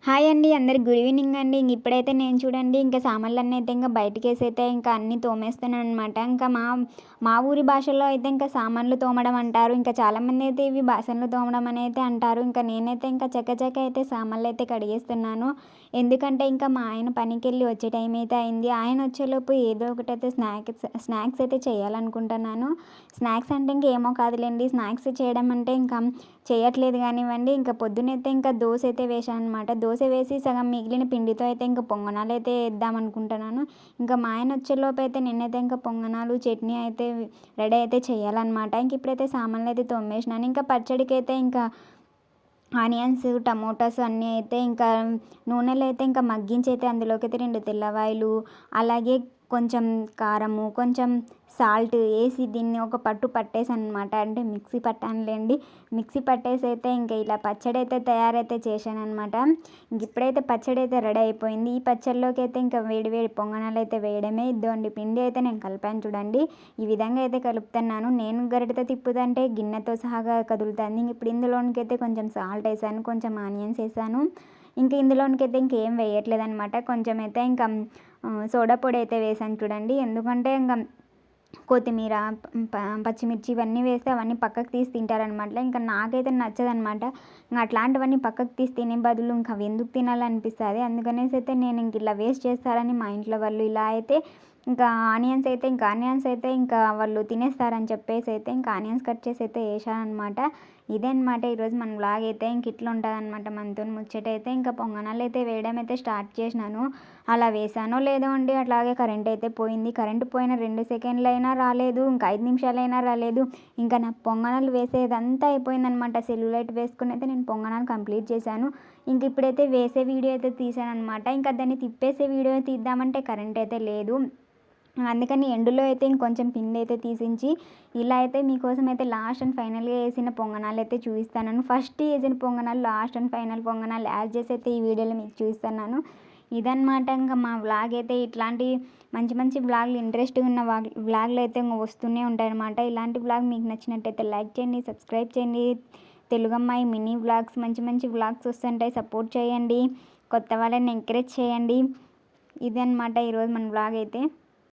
Hi అండి. అందరికి good evening అండి. ఇప్పుడైతే నేను చూడండి ఇంకా సామాన్లన్నీ అయితే ఇంకా బయటికేసైతే ఇంకా అన్నీ తోమేస్తున్నాననమాట. ఇంకా మా మా ఊరి భాషలో అయితే ఇంకా సామాన్లు తోమడం అంటారు. ఇంకా చాలామంది అయితే ఇవి బాసన్లు తోమడం అని అయితే అంటారు. ఇంకా నేనైతే ఇంకా చకచక అయితే సామాన్లయితే కడిగేస్తున్నాను. ఎందుకంటే ఇంకా మా ఆయన పనికెళ్ళి వచ్చే టైం అయితే అయింది. ఆయన వచ్చేలోపు ఏదో ఒకటైతే స్నాక్స్ అయితే చేయాలనుకుంటున్నాను. స్నాక్స్ అంటే ఇంకేమో కాదులెండి. స్నాక్స్ చేయడం అంటే ఇంకా చేయట్లేదు గానివ్వండి. ఇంకా పొద్దునైతే ఇంకా దోస అయితే వేశాననమాట. దోస వేసి సగం మిగిలిన పిండితో అయితే ఇంకా పొంగనాలైతే ఏద్దామనుకుంటున్నాను. ఇంకా మా ఆయన వచ్చేలోపు అయితే నేనైతే ఇంకా పొంగనాలు, చట్నీ అయితే రెడీ అయితే చేయాలనమాట. ఇంక ఇప్పుడైతే సామాన్లయితే తోమేసినాను. ఇంకా పచ్చడికైతే ఇంకా ఆనియన్స్, టమోటాస్ అన్నీ అయితే ఇంకా నూనెలో అయితే ఇంకా మగ్గించి అయితే అందులోకైతే 2 తెల్లవాయలు, అలాగే కొంచెం కారము, కొంచెం సాల్ట్ ఏసి దీన్ని ఒక పట్టు పట్టేసాననమాట. అంటే మిక్సీ పట్టానులెండి. మిక్సీ పట్టేసి అయితే ఇంకా ఇలా పచ్చడైతే తయారైతే చేశాననమాట. ఇంక ఇప్పుడైతే పచ్చడైతే రెడీ అయిపోయింది. ఈ పచ్చడిలోకి అయితే ఇంకా వేడి వేడి పొంగనాలైతే వేయడమే. ఇదిగోండి పిండి అయితే నేను కలిపాను చూడండి. ఈ విధంగా అయితే కలుపుతున్నాను. నేను గరిటెతో తిప్పుతుంటే గిన్నెతో సహాగా కదులుతుంది. ఇప్పుడు ఇందులోనికైతే కొంచెం సాల్ట్ వేసాను, కొంచెం ఆనియన్స్ వేసాను. ఇంకా ఇందులోనికైతే ఇంకేం వేయట్లేదనమాట. కొంచెం అయితే ఇంకా సోడా పొడి అయితే వేసాను చూడండి. ఎందుకంటే ఇంకా కొత్తిమీర, పచ్చిమిర్చి ఇవన్నీ వేస్తే అవన్నీ పక్కకు తీసి తింటారనమాట. ఇంకా నాకైతే నచ్చదనమాట. ఇంక అట్లాంటివన్నీ పక్కకు తీసి తినే బదులు ఇంక అవి ఎందుకు తినాలనిపిస్తుంది. అందుకనేసి అయితే నేను ఇంక ఇలా వేస్ట్ చేస్తారని మా ఇంట్లో వాళ్ళు ఇలా అయితే ఇంకా ఆనియన్స్ అయితే ఇంకా వాళ్ళు తినేస్తారని చెప్పేసి అయితే ఇంకా ఆనియన్స్ కట్ చేసి అయితే వేసాననమాట. ఇదే అనమాట ఈరోజు మన వ్లాగ్ అయితే ఇంక ఇట్లా ఉంటుందన్నమాట మనతో ముచ్చటైతే. ఇంకా పొంగనాలు అయితే వేయడం అయితే స్టార్ట్ చేసినాను. అలా వేసానో లేదో అండి అట్లాగే కరెంట్ అయితే పోయింది. కరెంట్ పోయిన 2 సెకండ్లైనా రాలేదు. ఇంకా 5 నిమిషాలైనా రాలేదు. ఇంకా నా పొంగనాలు వేసేదంతా అయిపోయిందనమాట. సెల్యులైట్ వేసుకొని అయితే నేను పొంగనాలు కంప్లీట్ చేశాను. ఇంక ఇప్పుడైతే వేసే వీడియో అయితే తీసాననమాట. ఇంకా దాన్ని తిప్పేసే వీడియో తీద్దామంటే కరెంట్ అయితే లేదు. అందుకని ఎండులో అయితే ఇంకొంచెం పిండి అయితే తీసించి ఇలా అయితే మీకోసం అయితే లాస్ట్ అండ్ ఫైనల్గా వేసిన పొంగనాలు అయితే చూపిస్తాను. ఫస్ట్ వేసిన పొంగనాలు, లాస్ట్ అండ్ ఫైనల్ పొంగనాలు యాడ్ చేసి అయితే ఈ వీడియోలో మీకు చూపిస్తున్నాను. ఇదనమాట ఇంకా మా వ్లాగ్ అయితే. ఇట్లాంటి మంచి మంచి వ్లాగ్లు, ఇంట్రెస్ట్గా ఉన్న వ్లాగ్లు అయితే ఇంకా వస్తూనే ఉంటాయన్నమాట. ఇలాంటి వ్లాగ్ మీకు నచ్చినట్టయితే లైక్ చేయండి, సబ్స్క్రైబ్ చేయండి. తెలుగు అమ్మాయి మినీ వ్లాగ్స్, మంచి మంచి వ్లాగ్స్ వస్తుంటాయి, సపోర్ట్ చేయండి. కొత్త వాళ్ళని ఎంకరేజ్ చేయండి. ఇదనమాట ఈరోజు మన వ్లాగ్ అయితే.